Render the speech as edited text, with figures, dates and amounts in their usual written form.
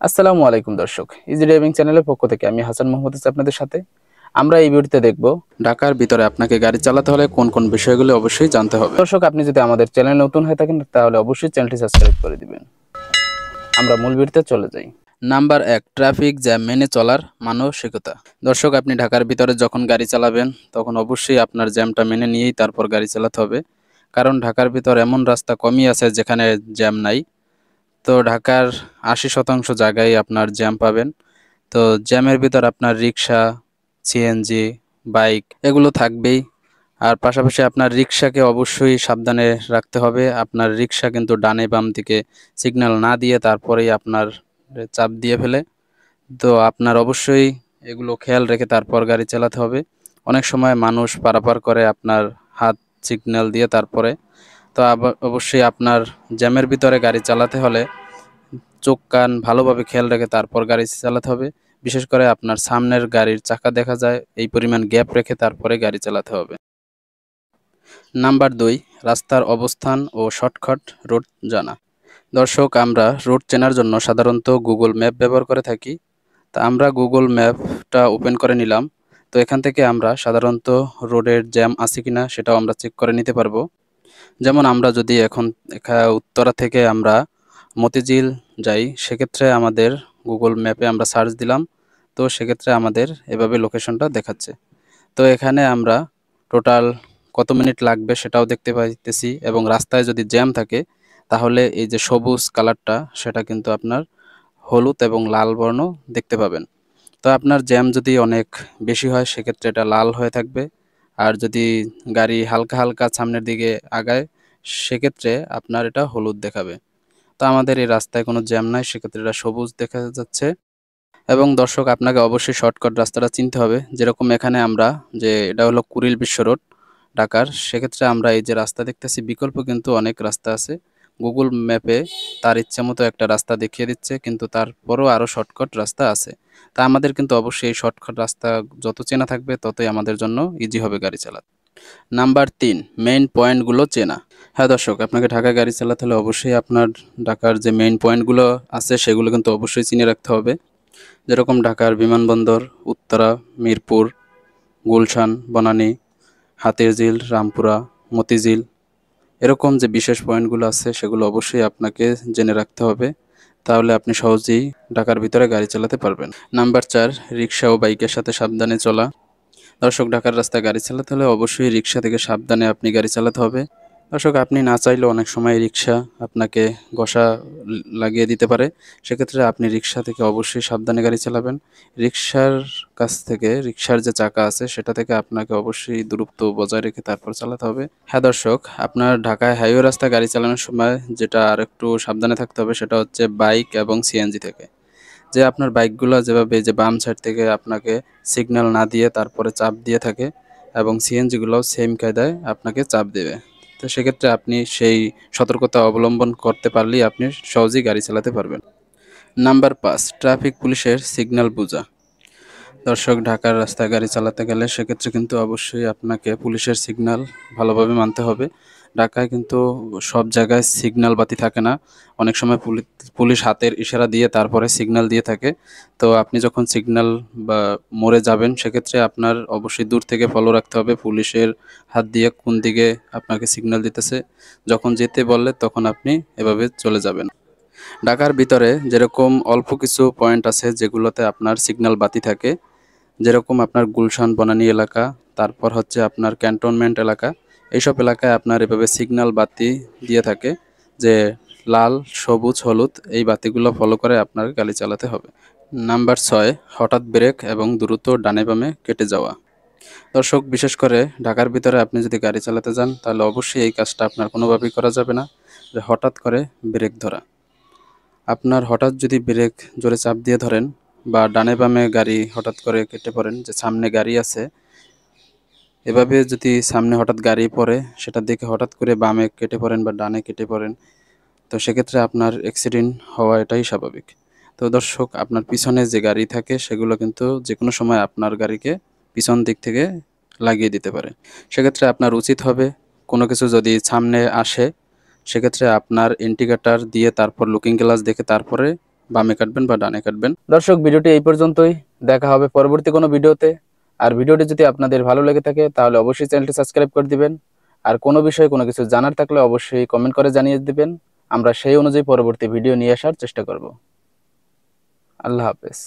আসসালামু আলাইকুম দর্শক, ইজি ড্রাইভিং চ্যানেলের পক্ষ থেকে আমি হাসান মোহাম্মদ আছি আপনাদের সাথে। আমরা এই ভিডিওতে দেখব ঢাকার ভিতরে আপনাকে গাড়ি চালাতে হলে কোন কোন বিষয়গুলো অবশ্যই জানতে হবে। দর্শক, আপনি যদি আমাদের চ্যানেল নতুন হয়ে থাকেন তাহলে অবশ্যই চ্যানেলটি সাবস্ক্রাইব করে দিবেন। আমরা মূল ভিডিওতে চলে যাই। নাম্বার 1, ট্রাফিক জ্যাম মেনে চলার মানসিকতা। দর্শক, আপনি ঢাকার ভিতরে যখন গাড়ি চালাবেন তখন অবশ্যই আপনার জ্যামটা মেনে নিয়েই তারপর গাড়ি চালাতে হবে, কারণ ঢাকার ভিতর এমন রাস্তা কমই আছে যেখানে জ্যাম নাই। তো ঢাকার ৮০% জায়গায় আপনার জ্যাম পাবেন। তো জ্যামের ভিতর আপনার রিক্সা, সিএনজি, বাইক এগুলো থাকবেই। আর পাশাপাশি আপনার রিক্সাকে অবশ্যই সাবধানে রাখতে হবে। আপনার রিক্সা কিন্তু ডানে বাম দিকে সিগন্যাল না দিয়ে তারপরেই আপনার চাপ দিয়ে ফেলে। তো আপনার অবশ্যই এগুলো খেয়াল রেখে তারপর গাড়ি চালাতে হবে। অনেক সময় মানুষ পারাপার করে আপনার হাত সিগন্যাল দিয়ে তারপরে। তো অবশ্যই আপনার জ্যামের ভিতরে গাড়ি চালাতে হলে চোখ কান ভালোভাবে খেয়াল রেখে তারপর গাড়ি চালাতে হবে। বিশেষ করে আপনার সামনের গাড়ির চাকা দেখা যায় এই পরিমাণ গ্যাপ রেখে তারপরে গাড়ি চালাতে হবে। নাম্বার 2, রাস্তার অবস্থান ও শর্টকাট রুট জানা। দর্শক, আমরা রুট চেনার জন্য সাধারণত গুগল ম্যাপ ব্যবহার করে থাকি। তা আমরা গুগল ম্যাপটা ওপেন করে নিলাম। তো এখান থেকে আমরা সাধারণত রোডের জ্যাম আছে কিনা সেটাও আমরা চেক করে নিতে পারবো। যেমন আমরা যদি এখন উত্তরা থেকে আমরা মতিঝিল যাই, সেক্ষেত্রে আমাদের গুগল ম্যাপে আমরা সার্চ দিলাম। তো সেক্ষেত্রে আমাদের এভাবে লোকেশনটা দেখাচ্ছে। তো এখানে আমরা টোটাল কত মিনিট লাগবে সেটাও দেখতে পাইতেছি, এবং রাস্তায় যদি জ্যাম থাকে তাহলে এই যে সবুজ কালারটা সেটা কিন্তু আপনার হলুদ এবং লাল বর্ণ দেখতে পাবেন। তো আপনার জ্যাম যদি অনেক বেশি হয় সেক্ষেত্রে এটা লাল হয়ে থাকবে, আর যদি গাড়ি হালকা হালকা সামনের দিকে আগায় সেক্ষেত্রে আপনার এটা হলুদ দেখাবে। তো আমাদের এই রাস্তায় কোনো জ্যাম নাই, সেক্ষেত্রে এটা সবুজ দেখা যাচ্ছে। এবং দর্শক, আপনাকে অবশ্যই শর্টকাট রাস্তাটা চিনতে হবে। যেরকম এখানে আমরা যে এটা হলো কুড়িল বিশ্ব রোড ঢাকার, সেক্ষেত্রে আমরা এই যে রাস্তা দেখতেছি বিকল্প কিন্তু অনেক রাস্তা আছে। গুগল ম্যাপে তার ইচ্ছে মতো একটা রাস্তা দেখিয়ে দিচ্ছে, কিন্তু তারপরও আরও শর্টকাট রাস্তা আছে। তা আমাদের কিন্তু অবশ্যই এই শর্টকাট রাস্তা যত চেনা থাকবে ততই আমাদের জন্য ইজি হবে গাড়ি চালাতে। নাম্বার 3, মেইন পয়েন্টগুলো চেনা। হ্যাঁ দর্শক, আপনাকে ঢাকায় গাড়ি চালাতে হলে অবশ্যই আপনার ঢাকার যে মেইন পয়েন্টগুলো আছে সেগুলো কিন্তু অবশ্যই চিনে রাখতে হবে। যেরকম ঢাকার বিমানবন্দর, উত্তরা, মিরপুর, গুলশান, বনানী, হাতিরঝিল, রামপুরা, মতিঝিল, এরকম যে বিশেষ পয়েন্টগুলো আছে সেগুলো অবশ্যই আপনাকে জেনে রাখতে হবে। তাহলে আপনি সহজেই ঢাকার ভিতরে গাড়ি চালাতে পারবেন। নাম্বার 4, রিক্সা ও বাইকের সাথে সাবধানে চলা। দর্শক, ঢাকার রাস্তায় গাড়ি চালাতে হলে অবশ্যই রিক্সা থেকে সাবধানে আপনি গাড়ি চালাতে হবে। দর্শক, আপনি না চাইলেও অনেক সময় রিক্সা আপনাকে ঘষা লাগিয়ে দিতে পারে। সেক্ষেত্রে আপনি রিক্সা থেকে অবশ্যই সাবধানে গাড়ি চালাবেন। রিক্সার কাছ থেকে, রিক্সার যে চাকা আছে সেটা থেকে আপনাকে অবশ্যই দূরত্ব বজায় রেখে তারপর চালাতে হবে। হ্যাঁ দর্শক, আপনার ঢাকায় হাইওয়ে রাস্তায় গাড়ি চালানোর সময় যেটা আর একটু সাবধানে থাকতে হবে সেটা হচ্ছে বাইক এবং সিএনজি থেকে। যে আপনার বাইকগুলো যেভাবে যে বাম সাইড থেকে আপনাকে সিগন্যাল না দিয়ে তারপরে চাপ দিয়ে থাকে, এবং সিএনজিগুলোও সেম কায়দায় আপনাকে চাপ দেবে। তো সেক্ষেত্রে আপনি সেই সতর্কতা অবলম্বন করতে পারলেই আপনি সহজেই গাড়ি চালাতে পারবেন। নাম্বার 5, ট্রাফিক পুলিশের সিগন্যাল বোঝা। দর্শক, ঢাকার রাস্তায় গাড়ি চালাতে গেলে সেক্ষেত্রে কিন্তু অবশ্যই আপনাকে পুলিশের সিগন্যাল ভালোভাবে মানতে হবে। ঢাকায় কিন্তু সব জায়গায় সিগন্যাল বাতি থাকে না। অনেক সময় পুলিশ হাতের ইশারা দিয়ে তারপরে সিগন্যাল দিয়ে থাকে। তো আপনি যখন সিগন্যাল বা মোড়ে যাবেন সেক্ষেত্রে আপনার অবশ্যই দূর থেকে ফলো রাখতে হবে পুলিশের হাত দিয়ে কোন দিকে আপনাকে সিগন্যাল দিতেছে। যখন যেতে বললে তখন আপনি এভাবে চলে যাবেন। ঢাকার ভিতরে যেরকম অল্প কিছু পয়েন্ট আছে যেগুলোতে আপনার সিগন্যাল বাতি থাকে, যেরকম আপনার গুলশান, বনানী এলাকা, তারপর হচ্ছে আপনার ক্যান্টনমেন্ট এলাকা। এইসব এলাকায় আপনার এভাবে সিগন্যাল বাতি দিয়ে থাকে যে লাল, সবুজ, হলুদ, এই বাতিগুলো ফলো করে আপনার গাড়ি চালাতে হবে। নাম্বার 6, হঠাৎ ব্রেক এবং দ্রুত ডানে বামে কেটে যাওয়া। দর্শক, বিশেষ করে ঢাকার ভিতরে আপনি যদি গাড়ি চালাতে যান তাহলে অবশ্যই এই কাজটা আপনার কোনোভাবেই করা যাবে না, যে হঠাৎ করে ব্রেক ধরা। আপনার হঠাৎ যদি ব্রেক জোরে চাপ দিয়ে ধরেন বা ডানে বামে গাড়ি হঠাৎ করে কেটে পড়েন, যে সামনে গাড়ি আছে এভাবে যদি সামনে হঠাৎ গাড়ি পড়ে সেটার দিকে হঠাৎ করে বামে কেটে পড়েন বা ডানে কেটে পড়েন, তো সেক্ষেত্রে আপনার অ্যাক্সিডেন্ট হওয়া এটাই স্বাভাবিক। তো দর্শক, আপনার পিছনে যে গাড়ি থাকে সেগুলো কিন্তু যে কোনো সময় আপনার গাড়িকে পিছন দিক থেকে লাগিয়ে দিতে পারে। সেক্ষেত্রে আপনার উচিত হবে কোনো কিছু যদি সামনে আসে সেক্ষেত্রে আপনার ইন্ডিকেটর দিয়ে তারপর লুকিং গ্লাস দেখে তারপরে বামে কাটবেন বা ডানে কাটবেন। দর্শক, ভিডিওটি এই পর্যন্তই। দেখা হবে পরবর্তী কোনো ভিডিওতে। আর ভিডিওটি যদি আপনাদের ভালো লেগে থাকে তাহলে অবশ্যই চ্যানেলটি সাবস্ক্রাইব করে দিবেন। আর কোনো বিষয়ে কোনো কিছু জানার থাকলে অবশ্যই কমেন্ট করে জানিয়ে দিবেন। আমরা সেই অনুযায়ী পরবর্তী ভিডিও নিয়ে আসার চেষ্টা করব। আল্লাহ হাফেজ।